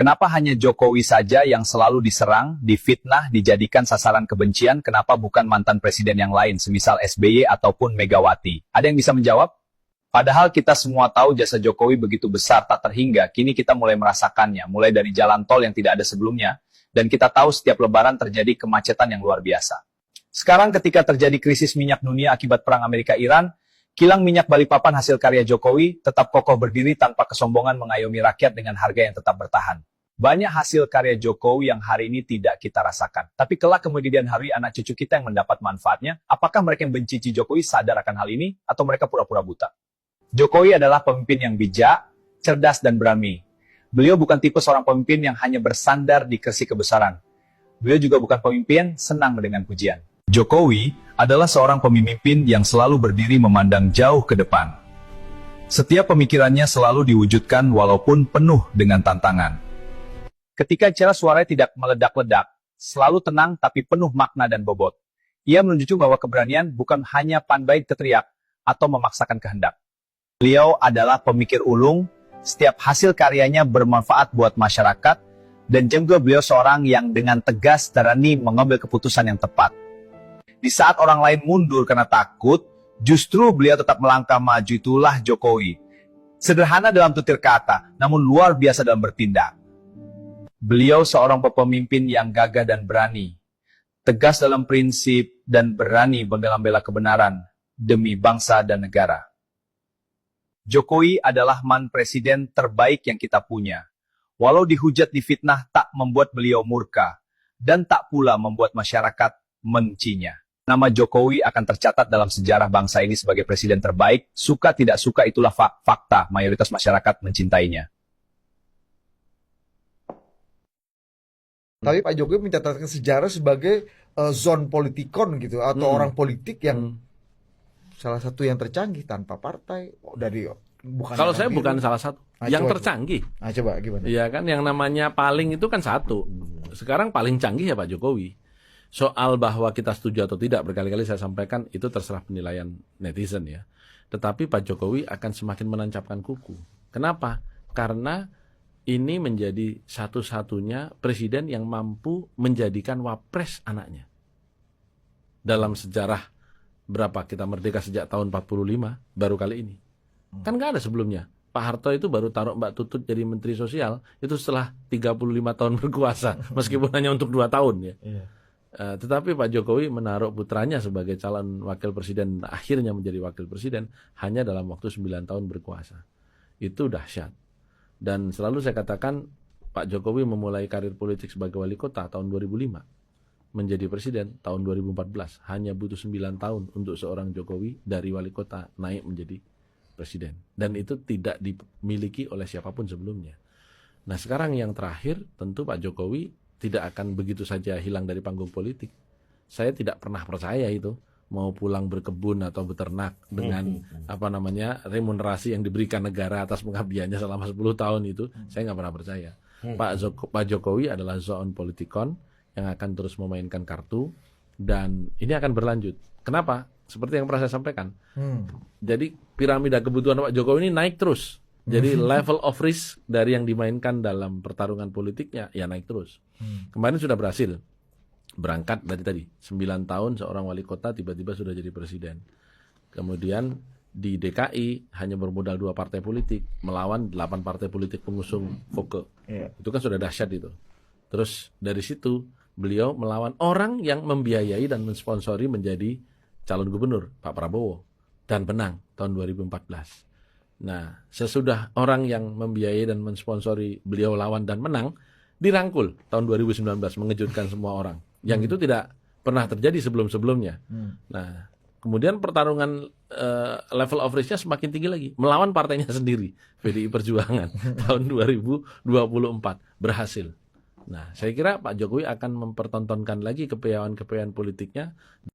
Kenapa hanya Jokowi saja yang selalu diserang, difitnah, dijadikan sasaran kebencian? Kenapa bukan mantan presiden yang lain, semisal SBY ataupun Megawati? Ada yang bisa menjawab? Padahal kita semua tahu jasa Jokowi begitu besar tak terhingga, kini kita mulai merasakannya, mulai dari jalan tol yang tidak ada sebelumnya, dan kita tahu setiap lebaran terjadi kemacetan yang luar biasa. Sekarang ketika terjadi krisis minyak dunia akibat perang Amerika-Iran, kilang minyak Balikpapan hasil karya Jokowi tetap kokoh berdiri tanpa kesombongan mengayomi rakyat dengan harga yang tetap bertahan. Banyak hasil karya Jokowi yang hari ini tidak kita rasakan. Tapi kelak kemudian hari anak cucu kita yang mendapat manfaatnya, apakah mereka yang benci Jokowi sadar akan hal ini atau mereka pura-pura buta? Jokowi adalah pemimpin yang bijak, cerdas dan berani. Beliau bukan tipe seorang pemimpin yang hanya bersandar di kursi kebesaran. Beliau juga bukan pemimpin senang dengan pujian. Jokowi adalah seorang pemimpin yang selalu berdiri memandang jauh ke depan. Setiap pemikirannya selalu diwujudkan walaupun penuh dengan tantangan. Ketika cara suaranya tidak meledak-ledak, selalu tenang tapi penuh makna dan bobot. Ia menunjukkan bahwa keberanian bukan hanya pandai teriak atau memaksakan kehendak. Beliau adalah pemikir ulung, setiap hasil karyanya bermanfaat buat masyarakat, dan juga beliau seorang yang dengan tegas berani mengambil keputusan yang tepat. Di saat orang lain mundur karena takut, justru beliau tetap melangkah maju. Itulah Jokowi. Sederhana dalam tutur kata, namun luar biasa dalam bertindak. Beliau seorang pemimpin yang gagah dan berani. Tegas dalam prinsip dan berani membela kebenaran demi bangsa dan negara. Jokowi adalah mantan presiden terbaik yang kita punya. Walau dihujat difitnah tak membuat beliau murka, dan tak pula membuat masyarakat mencinya. Nama Jokowi akan tercatat dalam sejarah bangsa ini sebagai presiden terbaik. Suka tidak suka itulah fakta, mayoritas masyarakat mencintainya. Tapi Pak Jokowi mencatatkan sejarah sebagai zon politikon gitu, atau orang politik yang salah satu yang tercanggih tanpa partai dari bukan. Kalau saya bukan salah satu yang tercanggih. Coba gimana? Iya kan, yang namanya paling itu kan satu. Sekarang paling canggih ya Pak Jokowi. Soal bahwa kita setuju atau tidak berkali-kali saya sampaikan itu terserah penilaian netizen ya. Tetapi Pak Jokowi akan semakin menancapkan kuku. Kenapa? Karena ini menjadi satu-satunya presiden yang mampu menjadikan wapres anaknya. Dalam sejarah berapa kita merdeka sejak tahun 45, baru kali ini. Kan nggak ada sebelumnya. Pak Harto itu baru taruh Mbak Tutut jadi Menteri Sosial, itu setelah 35 tahun berkuasa, meskipun hanya untuk 2 tahun ya. Tetapi Pak Jokowi menaruh putranya sebagai calon wakil presiden, akhirnya menjadi wakil presiden, hanya dalam waktu 9 tahun berkuasa. Itu dahsyat. Dan selalu saya katakan, Pak Jokowi memulai karir politik sebagai wali kota tahun 2005. Menjadi presiden tahun 2014. Hanya butuh 9 tahun untuk seorang Jokowi dari wali kota naik menjadi presiden. Dan itu tidak dimiliki oleh siapapun sebelumnya. Nah sekarang yang terakhir, tentu Pak Jokowi tidak akan begitu saja hilang dari panggung politik. Saya tidak pernah percaya itu mau pulang berkebun atau beternak dengan remunerasi yang diberikan negara atas pengabdiannya selama 10 tahun itu. Saya nggak pernah percaya. Pak Jokowi adalah zon politikon yang akan terus memainkan kartu, dan ini akan berlanjut. Kenapa? Seperti yang pernah saya sampaikan. Jadi piramida kebutuhan Pak Jokowi ini naik terus. Jadi level of risk dari yang dimainkan dalam pertarungan politiknya ya naik terus. Kemarin sudah berhasil. Berangkat dari tadi 9 tahun seorang wali kota tiba-tiba sudah jadi presiden. Kemudian di DKI hanya bermodal 2 partai politik melawan 8 partai politik pengusung Foke. Itu kan sudah dahsyat itu. Terus dari situ beliau melawan orang yang membiayai dan mensponsori menjadi calon gubernur, Pak Prabowo, dan menang tahun 2014. Nah, sesudah orang yang membiayai dan mensponsori beliau lawan dan menang, dirangkul tahun 2019, mengejutkan semua orang. Yang itu tidak pernah terjadi sebelum-sebelumnya. Nah, kemudian pertarungan level of risk-nya semakin tinggi lagi, melawan partainya sendiri, PDI Perjuangan, tahun 2024, berhasil. Nah, saya kira Pak Jokowi akan mempertontonkan lagi kepiawaian-kepiawaian politiknya.